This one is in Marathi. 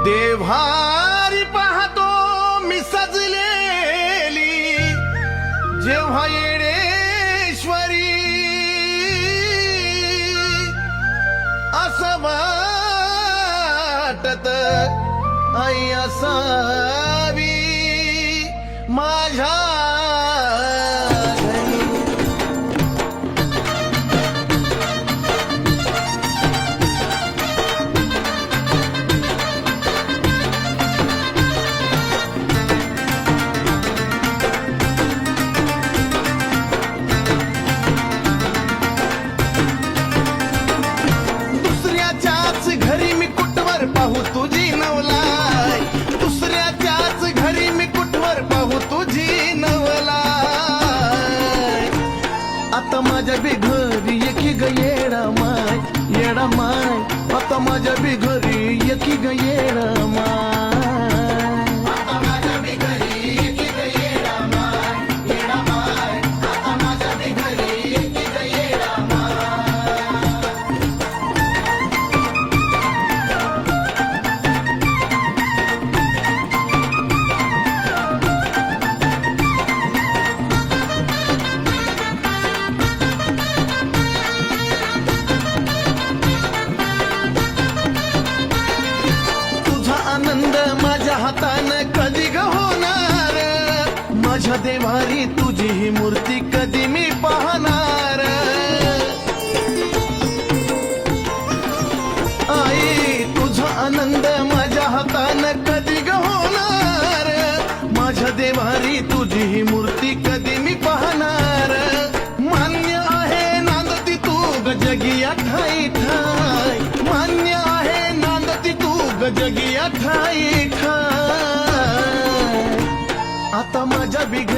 देव्हारी पाहतो मी सजलेली जेव्हा येडेश्वरी असं वाटत आई असावी माझ्या घरी मी कुठवर पाहू तुझी नवलाय दुसऱ्याच्याच घरी मी कुठवर पाहू तुझी नवलाय आता माझ्या बी घरी एकी ग येडा माय आता माझ्या बी घरी एकी ग येडा माय आनंद माझ्या हातानं कधी ग होणार माझ्या देवारी तुझी ही मूर्ती कधी मी पाहणार आई तुझा आनंद माझ्या हातानं कधी ग होणार माझ्या देवारी तुझी ही मूर्ती कधी मी पाहणार मान्य आहे नांदती तू गजगिया ठाई ठाय मान्य आहे नांदती तू गजगिया ठाई ठाय आता माझ्या बिघ